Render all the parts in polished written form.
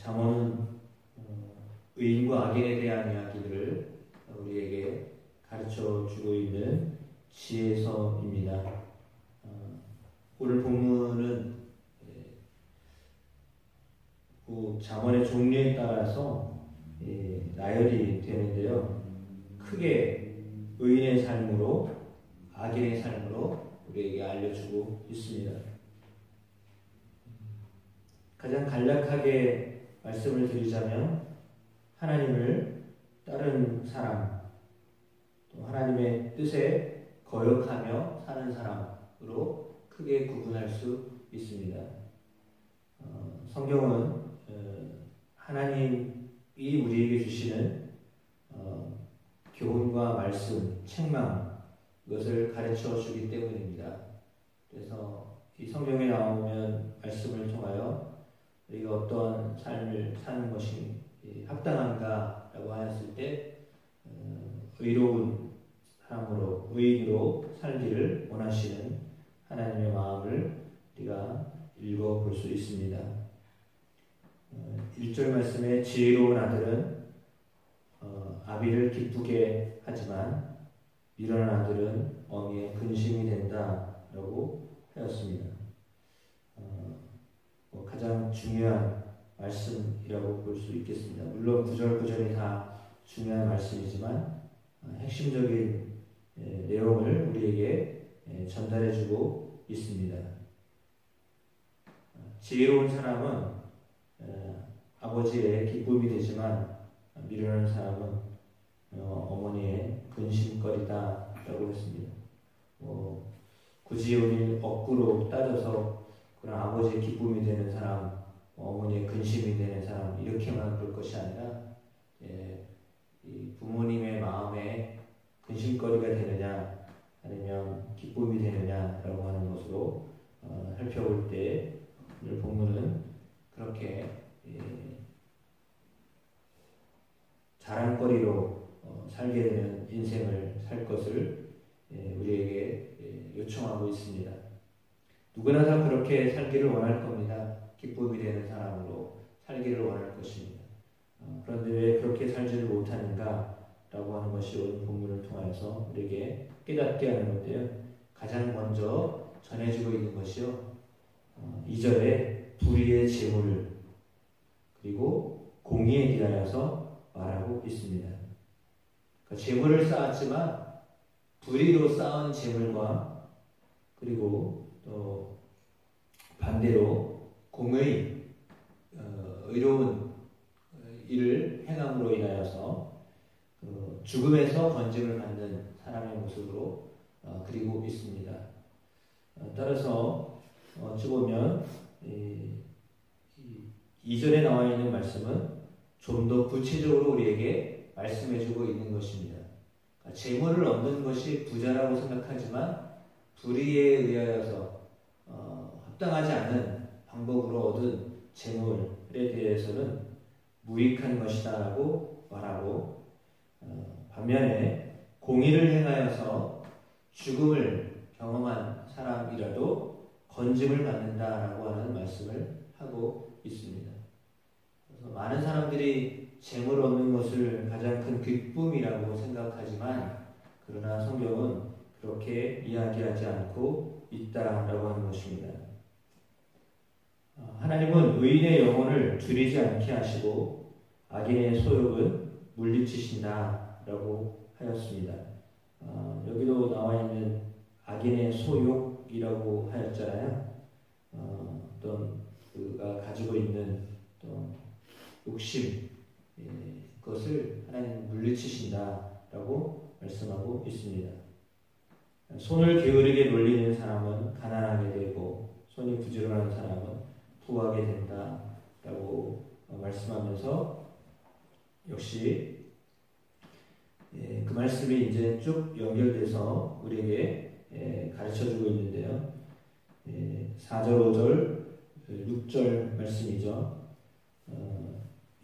잠언은 의인과 악인에 대한 이야기들을 우리에게 가르쳐 주고 있는 지혜서입니다. 오늘 본문은 잠언의 종류에 따라서 나열이 되는데요. 크게 의인의 삶으로 악인의 삶으로 우리에게 알려주고 있습니다. 가장 간략하게 말씀을 드리자면 하나님을 따르는 사람, 또 하나님의 뜻에 거역하며 사는 사람으로 크게 구분할 수 있습니다. 성경은 하나님이 우리에게 주시는 교훈과 말씀, 책망, 이것을 가르쳐 주기 때문입니다. 그래서 이 성경에 나오면 말씀을 통하여 우리가 어떠한 삶을 사는 것이 합당한가라고 하였을 때 의로운 사람으로, 의인으로 살기를 원하시는 하나님의 마음을 우리가 읽어볼 수 있습니다. 1절 말씀에 지혜로운 아들은 아비를 기쁘게 하지만 미련한 아들은 어미의 근심이 된다라고 하였습니다. 가장 중요한 말씀이라고 볼 수 있겠습니다. 물론 구절구절이 다 중요한 말씀이지만 핵심적인 내용을 우리에게 전달해주고 있습니다. 지혜로운 사람은 아버지의 기쁨이 되지만 미련한 사람은 어머니의 근심거리다라고 했습니다. 굳이 오늘 억구로 따져서 그런 아버지의 기쁨이 되는 사람, 어머니의 근심이 되는 사람 이렇게만 볼 것이 아니라 이 부모님의 마음에 근심거리가 되느냐 아니면 기쁨이 되느냐라고 하는 것으로 살펴볼 때 오늘 본문은 그렇게 자랑거리로 살게 되는 인생을 살 것을 우리에게 요청하고 있습니다. 누구나 다 그렇게 살기를 원할 겁니다. 기쁨이 되는 사람으로 살기를 원할 것입니다. 그런데 왜 그렇게 살지를 못하는가 라고 하는 것이 오늘 본문을 통해서 우리에게 깨닫게 하는 건데요. 가장 먼저 전해지고 있는 것이요. 2절에 불의의 재물 그리고 공의에 대하여서 말하고 있습니다. 그러니까 재물을 쌓았지만 불의로 쌓은 재물과 그리고 또 반대로 공의, 의로운 일을 행함으로 인하여서 죽음에서 건짐을 받는 사람의 모습으로 그리고 있습니다. 따라서 어찌 보면 2절에 나와 있는 말씀은 좀 더 구체적으로 우리에게 말씀해주고 있는 것입니다. 그러니까 재물을 얻는 것이 부자라고 생각하지만 불의에 의하여서 합당하지 않은 방법으로 얻은 재물에 대해서는 무익한 것이다 라고 말하고 반면에 공의를 행하여서 죽음을 경험한 사람이라도 건짐을 받는다라고 하는 말씀을 하고 있습니다. 그래서 많은 사람들이 재물을 얻는 것을 가장 큰 기쁨이라고 생각하지만 그러나 성경은 그렇게 이야기하지 않고 있다라고 하는 것입니다. 하나님은 의인의 영혼을 줄이지 않게 하시고 악인의 소욕은 물리치신다라고 하였습니다. 여기도 나와 있는 악인의 소욕이라고 하였잖아요. 어떤 그가 가지고 있는 어떤 욕심 그것을 하나님은 물리치신다라고 말씀하고 있습니다. 손을 게으르게 놀리는 사람은 가난하게 되고 손이 부지런한 사람은 부하게 된다라고 말씀하면서 역시 그 말씀이 이제 쭉 연결돼서 우리에게 가르쳐주고 있는데요. 4절, 5절, 6절 말씀이죠.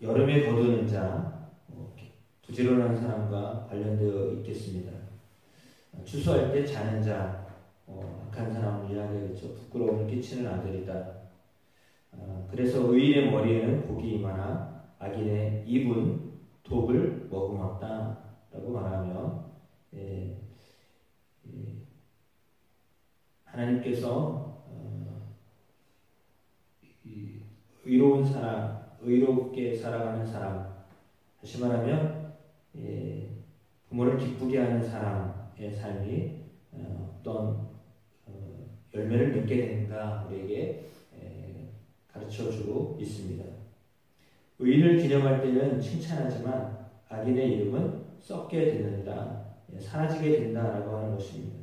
여름에 거두는 자, 부지런한 사람과 관련되어 있겠습니다. 추수할 때 자는 자, 악한 사람을 이야기하겠죠. 부끄러움을 끼치는 아들이다. 그래서 의인의 머리에는 복이 임하나 악인의 입은 독을 머금었다 라고 말하며 하나님께서 의로운 사람, 의롭게 살아가는 사람, 다시 말하면 부모를 기쁘게 하는 사람의 삶이 어떤 열매를 맺게 되는가 우리에게 가르쳐주고 있습니다. 의인을 기념할 때는 칭찬하지만 악인의 이름은 썩게 되느니라, 사라지게 된다라고 하는 것입니다.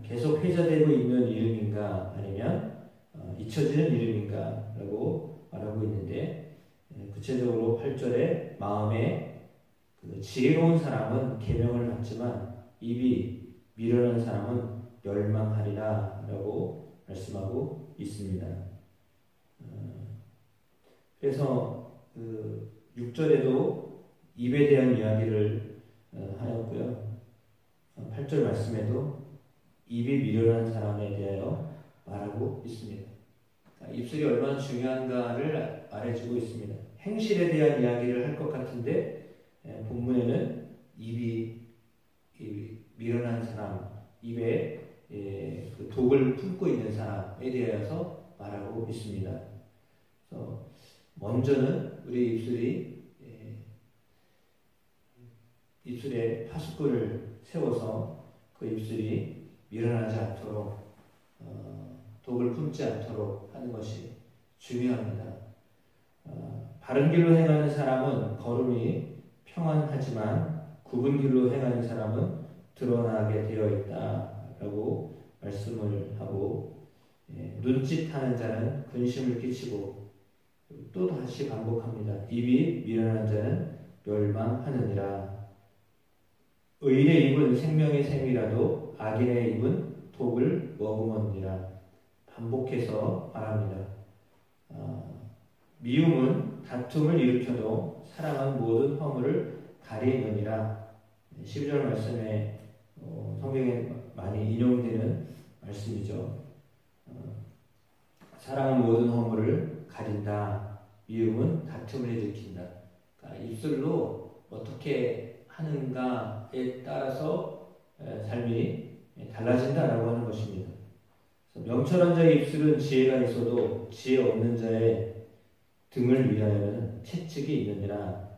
계속 회자되고 있는 이름인가 아니면 잊혀지는 이름인가 라고 말하고 있는데, 구체적으로 8절에 마음에 지혜로운 사람은 계명을 받지만 입이 미련한 사람은 멸망하리라 라고 말씀하고 있습니다. 그래서 6절에도 입에 대한 이야기를 하였고요. 8절 말씀에도 입이 미련한 사람에 대하여 말하고 있습니다. 입술이 얼마나 중요한가를 말해주고 있습니다. 행실에 대한 이야기를 할 것 같은데 본문에는 입이 미련한 사람, 입에 그 독을 품고 있는 사람에 대해서 말하고 있습니다. 그래서 먼저는 우리 입술에 파수꾼을 세워서 그 입술이 미련하지 않도록 독을 품지 않도록 하는 것이 중요합니다. 바른 길로 행하는 사람은 걸음이 평안하지만 굽은 길로 행하는 사람은 드러나게 되어 있다라고 말씀을 하고, 눈짓하는 자는 근심을 끼치고, 또 다시 반복합니다. 입이 미련한 자는 멸망하느니라. 의인의 입은 생명의 샘이라도 악인의 입은 독을 머금었느니라. 반복해서 말합니다. 미움은 다툼을 일으켜도 사랑은 모든 허물을 가리느니라. 12절 말씀에 성경에 많이 인용되는 말씀이죠. 사랑은 모든 허물을 가린다. 미움은 다툼을 일으킨다. 그러니까 입술로 어떻게 하는가에 따라서 삶이 달라진다라고 하는 것입니다. 명철한 자의 입술은 지혜가 있어도 지혜 없는 자의 등을 위하여는 채찍이 있느니라.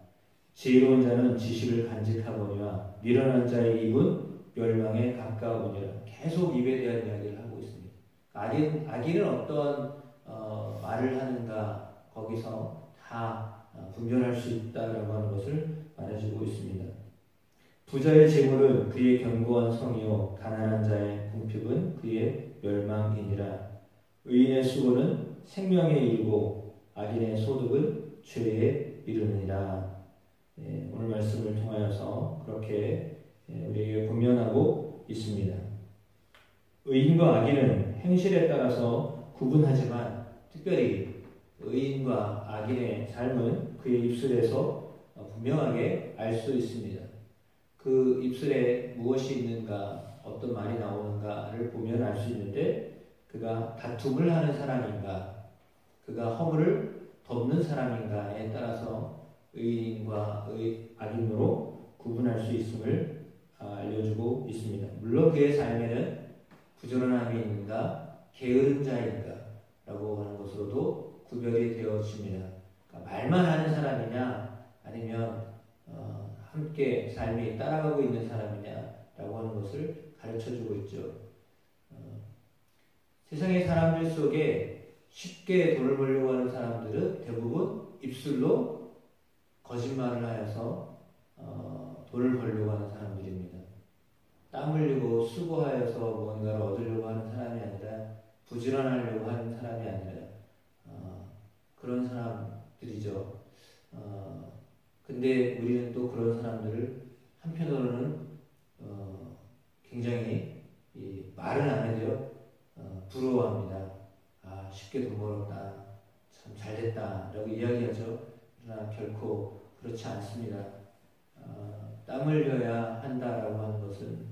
지혜로운 자는 지식을 간직하거니와 미련한 자의 입은 멸망에 가까우니라. 계속 입에 대한 이야기를 하고 있습니다. 악인은 어떤 말을 하는가 거기서 다 분별할 수 있다라고 하는 것을 말해주고 있습니다. 부자의 재물은 그의 견고한 성이요 가난한 자의 궁핍은 그의 멸망이니라. 의인의 수고는 생명에 이르고 악인의 소득은 죄에 이르느니라. 오늘 말씀을 통하여서 그렇게 우리에게 권면하고 있습니다. 의인과 악인은 행실에 따라서 구분하지만 특별히 의인과 악인의 삶은 그의 입술에서 분명하게 알 수 있습니다. 그 입술에 무엇이 있는가, 어떤 말이 나오는가를 보면 알 수 있는데, 그가 다툼을 하는 사람인가, 그가 허물을 덮는 사람인가에 따라서 의인과 악인으로 구분할 수 있음을 알려주고 있습니다. 물론 그의 삶에는 부지런함이 있는가, 게으른 자인가 라고 하는 것으로도 구별이 되어집니다. 그러니까 말만 하는 사람이냐, 아니면 함께 삶이 따라가고 있는 사람이냐라고 하는 것을 가르쳐주고 있죠. 세상의 사람들 속에 쉽게 돈을 벌려고 하는 사람들은 대부분 입술로 거짓말을 하여서 돈을 벌려고 하는 사람들입니다. 땀 흘리고 수고하여서 뭔가를 얻으려고 하는 사람이 아니라, 부지런하려고 하는 사람이 아니라 그런 사람들이죠. 근데 우리는 또 그런 사람들을 한편으로는 굉장히 말은 안 해도요 부러워합니다. 쉽게 돈 벌었다, 참 잘됐다 라고 이야기하죠. 그러나 결코 그렇지 않습니다. 땀 흘려야 한다라고 하는 것은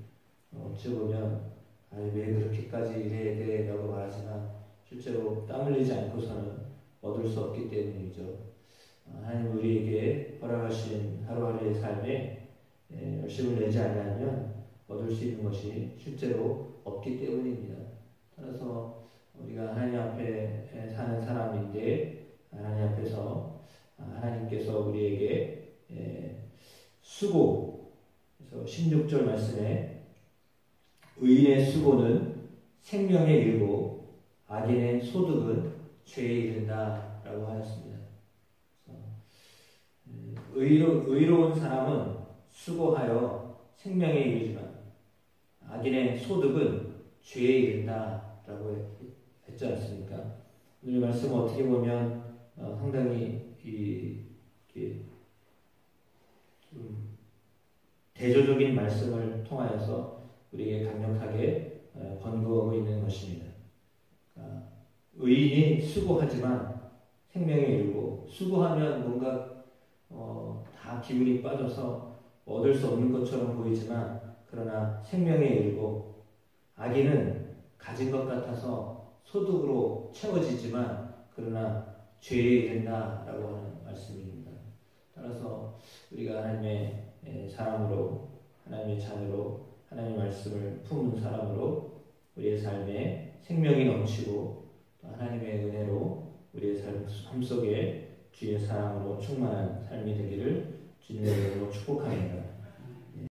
어찌 보면 왜 그렇게까지 일해야 돼 라고 말하지만, 실제로 땀 흘리지 않고서는 얻을 수 없기 때문이죠. 하나님 우리에게 허락하신 하루하루의 삶에 열심을 내지 않으면 얻을 수 있는 것이 실제로 없기 때문입니다. 따라서 우리가 하나님 앞에 사는 사람인데 하나님 앞에서 하나님께서 우리에게 수고, 그래서 16절 말씀에 의인의 수고는 생명에 이르고 악인의 소득은 죄에 이른다 라고 하였습니다. 의로운 사람은 수고하여 생명에 이르지만 악인의 소득은 죄에 이른다 라고 했지 않습니까? 오늘 말씀은 어떻게 보면 상당히 대조적인 말씀을 통하여서 우리에게 강력하게 권고하고 있는 것입니다. 의인이 수고하지만 생명에 이르고, 수고하면 뭔가 다 기운이 빠져서 얻을 수 없는 것처럼 보이지만 그러나 생명에 이르고, 악인은 가진 것 같아서 소득으로 채워지지만 그러나 죄에 이른다라고 하는 말씀입니다. 따라서 우리가 하나님의 사람으로, 하나님의 자녀로, 하나님의 말씀을 품은 사람으로 우리의 삶에 생명이 넘치고 또 하나님의 은혜로 우리의 삶 속에 주의 사랑으로 충만한 삶이 되기를 주님의 이름으로 축복합니다.